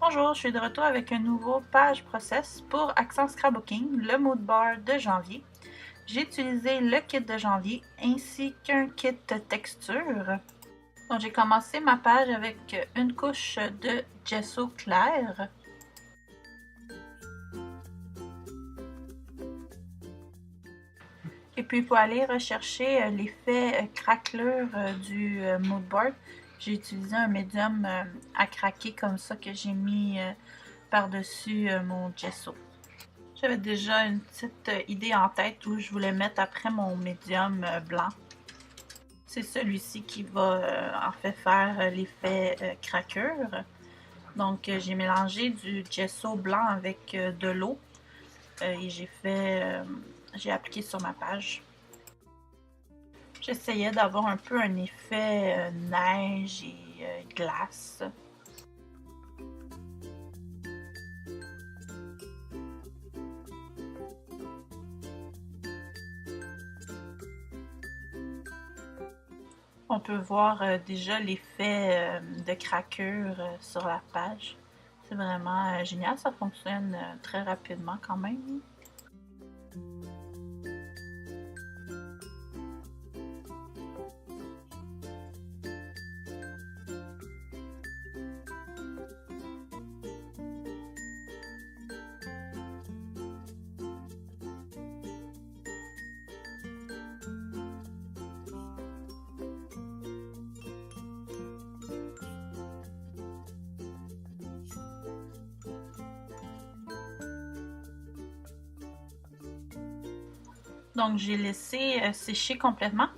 Bonjour, je suis de retour avec un nouveau page process pour Accent Scrapbooking, le mood board de janvier. J'ai utilisé le kit de janvier ainsi qu'un kit texture. Donc j'ai commencé ma page avec une couche de gesso clair. Et puis pour aller rechercher l'effet craquelure du mood board, j'ai utilisé un médium à craquer comme ça que j'ai mis par-dessus mon gesso. J'avais déjà une petite idée en tête où je voulais mettre après mon médium blanc. C'est celui-ci qui va en fait faire l'effet craqueur. Donc j'ai mélangé du gesso blanc avec de l'eau et j'ai appliqué sur ma page. J'essayais d'avoir un peu un effet neige et glace. On peut voir déjà l'effet de craqueur sur la page. C'est vraiment génial, ça fonctionne très rapidement quand même. Donc j'ai laissé sécher complètement.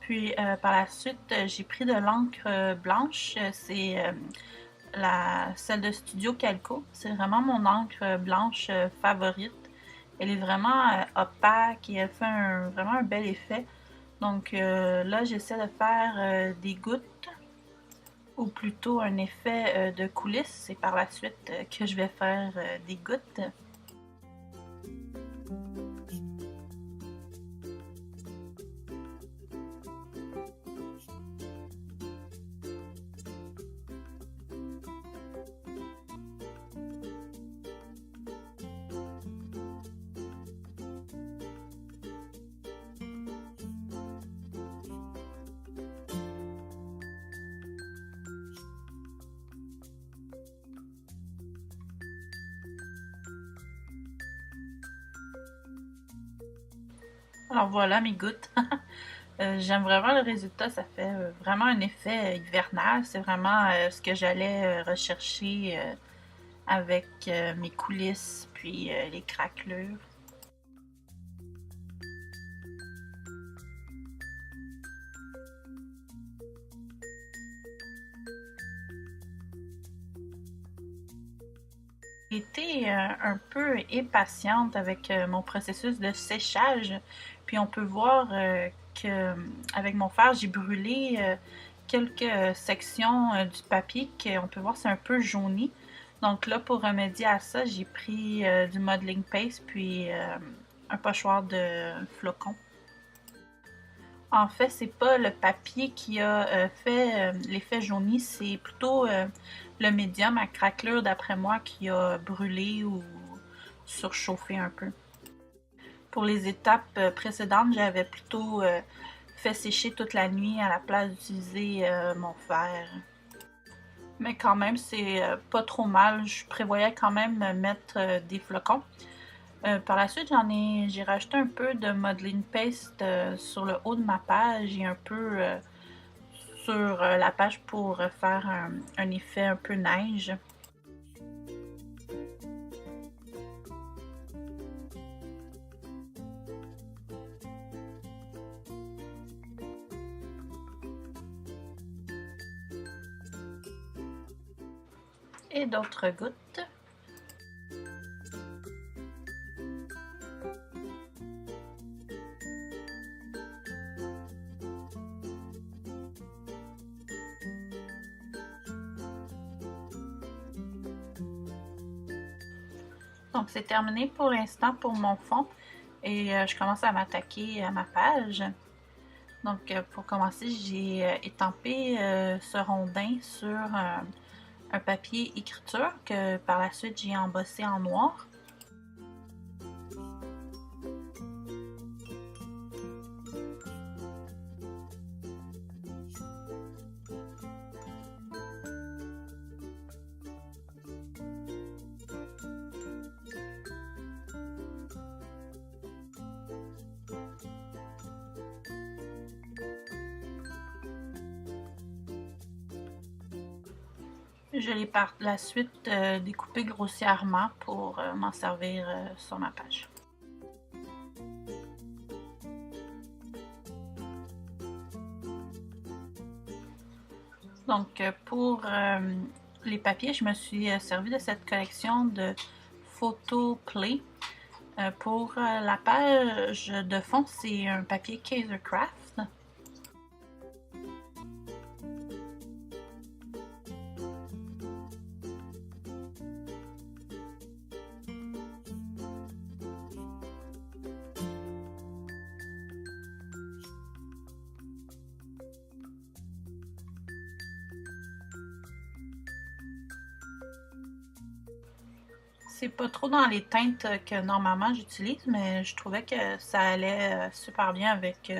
Puis par la suite, j'ai pris de l'encre blanche. C'est celle de Studio Calco. C'est vraiment mon encre blanche favorite. Elle est vraiment opaque et elle fait vraiment un bel effet. Donc là, j'essaie de faire des gouttes ou plutôt un effet de coulisses. C'est par la suite que je vais faire des gouttes. Alors voilà mes gouttes. J'aime vraiment le résultat, ça fait vraiment un effet hivernal. C'est vraiment ce que j'allais rechercher avec mes coulisses puis les craquelures. J'ai été un peu impatiente avec mon processus de séchage. Puis on peut voir que avec mon fer, j'ai brûlé quelques sections du papier qu'on peut voir c'est un peu jauni. Donc là, pour remédier à ça, j'ai pris du modeling paste puis un pochoir de flocons. En fait, c'est pas le papier qui a fait l'effet jauni, c'est plutôt le médium à craquelure d'après moi qui a brûlé ou surchauffé un peu. Pour les étapes précédentes, j'avais plutôt fait sécher toute la nuit à la place d'utiliser mon fer. Mais quand même, c'est pas trop mal. Je prévoyais quand même mettre des flocons. Par la suite, j'ai rajouté un peu de modeling paste sur le haut de ma page et un peu sur la page pour faire un effet un peu neige. Et d'autres gouttes. Donc c'est terminé pour l'instant pour mon fond et je commence à m'attaquer à ma page. Donc pour commencer, j'ai étampé ce rondin sur un papier écriture que par la suite j'ai embossé en noir. Je l'ai par la suite découpé grossièrement pour m'en servir sur ma page. Donc pour les papiers, je me suis servi de cette collection de Photo Play. Pour la page de fond, c'est un papier Kaisercraft. C'est pas trop dans les teintes que normalement j'utilise, mais je trouvais que ça allait super bien avec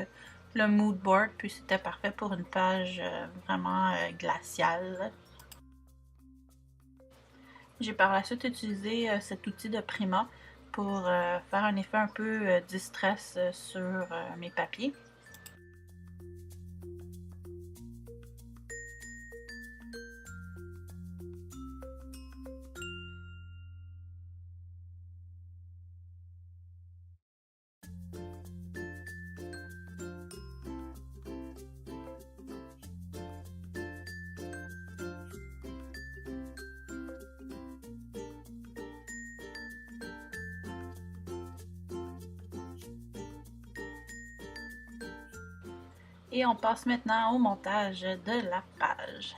le mood board, puis c'était parfait pour une page vraiment glaciale. J'ai par la suite utilisé cet outil de Prima pour faire un effet un peu distress sur mes papiers. Et on passe maintenant au montage de la page.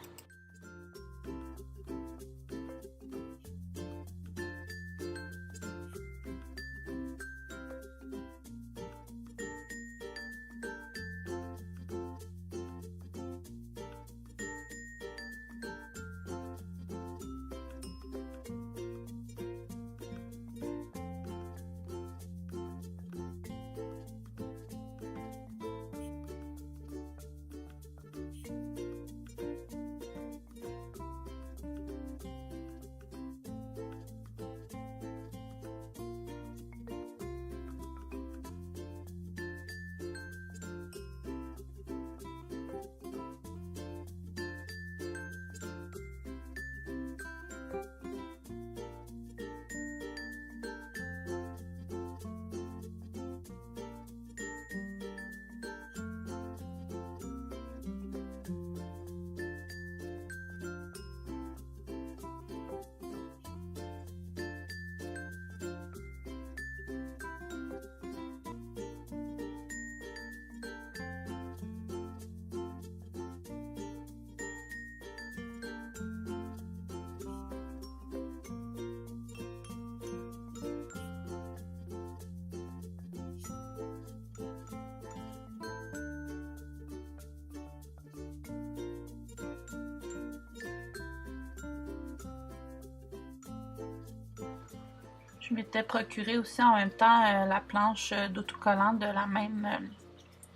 Je m'étais procuré aussi en même temps la planche d'autocollant de la même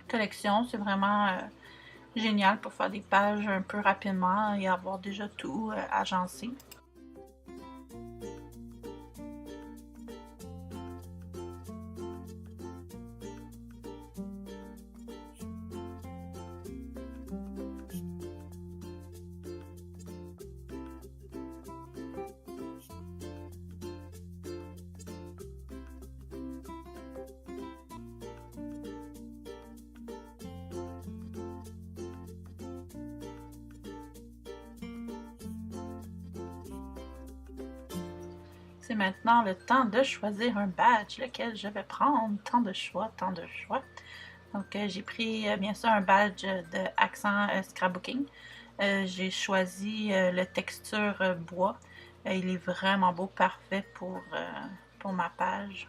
collection. C'est vraiment génial pour faire des pages un peu rapidement et avoir déjà tout agencé. C'est maintenant le temps de choisir un badge, lequel je vais prendre. Tant de choix, tant de choix. Donc j'ai pris bien sûr un badge de Accent Scrapbooking. J'ai choisi le texture bois. Il est vraiment beau, parfait pour ma page.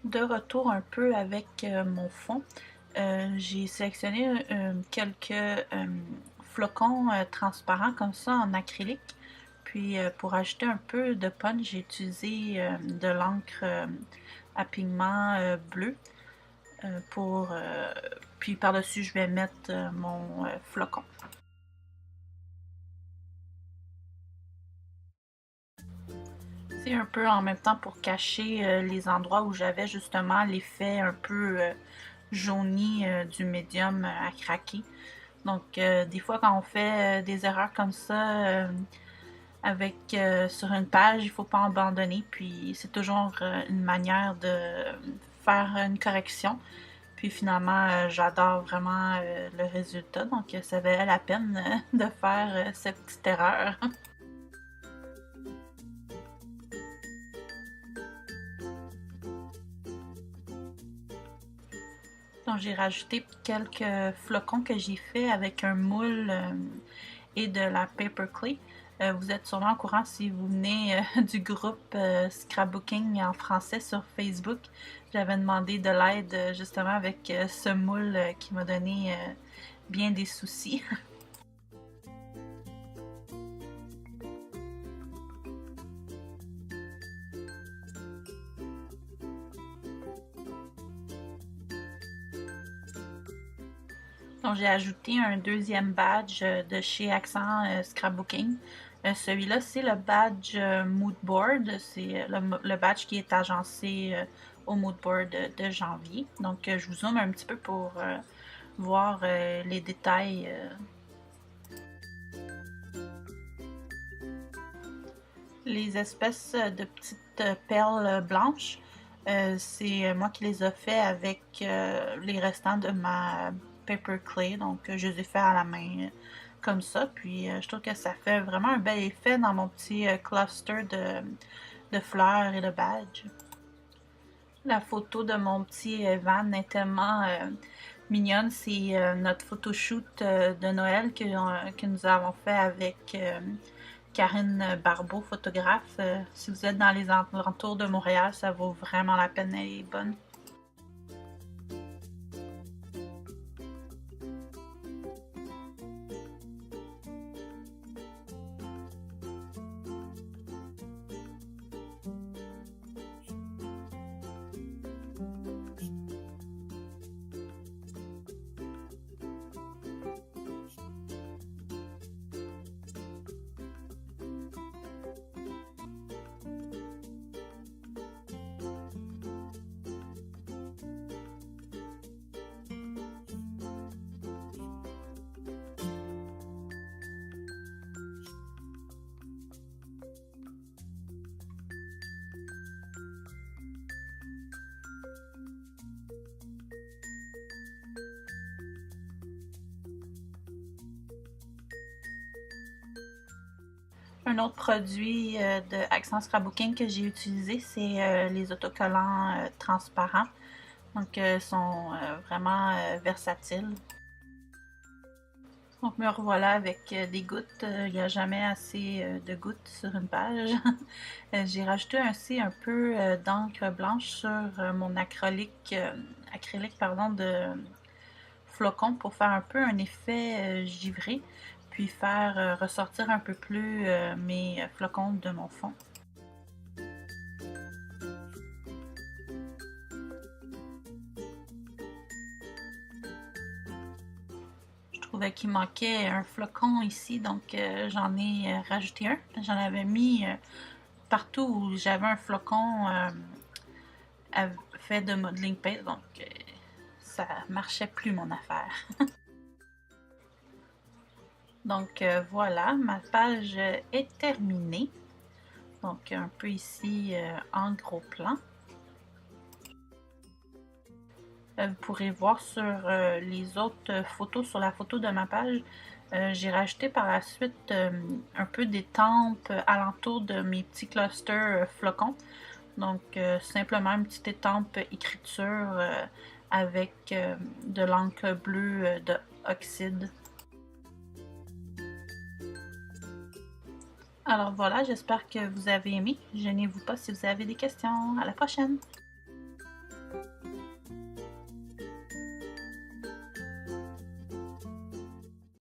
De retour un peu avec mon fond, j'ai sélectionné quelques flocons transparents comme ça en acrylique. Puis pour ajouter un peu de punch, j'ai utilisé de l'encre à pigment bleu. Puis par-dessus, je vais mettre mon flocon. C'est un peu en même temps pour cacher les endroits où j'avais justement l'effet un peu jauni du médium à craquer. Donc des fois quand on fait des erreurs comme ça sur une page, il faut pas abandonner. Puis c'est toujours une manière de faire une correction. Puis finalement, j'adore vraiment le résultat. Donc ça valait la peine de faire cette petite erreur. Donc j'ai rajouté quelques flocons que j'ai fait avec un moule et de la paperclay. Vous êtes sûrement au courant si vous venez du groupe Scrapbooking en français sur Facebook. J'avais demandé de l'aide justement avec ce moule qui m'a donné bien des soucis. Donc j'ai ajouté un deuxième badge de chez Accent Scrapbooking. Celui-là, c'est le badge Moodboard. C'est le badge qui est agencé au Moodboard de janvier. Donc je vous zoome un petit peu pour voir les détails. Les espèces de petites perles blanches, c'est moi qui les ai fait avec les restants de ma paperclay. Donc je les ai fait à la main comme ça. Puis je trouve que ça fait vraiment un bel effet dans mon petit cluster de fleurs et de badges. La photo de mon petit van est tellement mignonne. C'est notre photoshoot de Noël que nous avons fait avec Karine Barbeau, photographe. Si vous êtes dans les alentours de Montréal, ça vaut vraiment la peine, elle est bonne. Un autre produit de Accent Scrapbooking que j'ai utilisé, c'est les autocollants transparents. Donc, ils sont vraiment versatiles. Donc, me revoilà avec des gouttes. Il n'y a jamais assez de gouttes sur une page. J'ai rajouté aussi un peu d'encre blanche sur mon acrylique de flocons pour faire un peu un effet givré, puis faire ressortir un peu plus mes flocons de mon fond. Je trouvais qu'il manquait un flocon ici, donc j'en ai rajouté un. J'en avais mis partout où j'avais un flocon fait de modeling paste, donc ça marchait plus mon affaire. Donc voilà, ma page est terminée. Donc un peu ici en gros plan. Vous pourrez voir sur les autres photos, sur la photo de ma page, j'ai rajouté par la suite un peu d'étampes alentour de mes petits clusters flocons. Donc simplement une petite étampe écriture avec de l'encre bleue de oxyde. Alors voilà, j'espère que vous avez aimé. Gênez-vous pas si vous avez des questions. À la prochaine!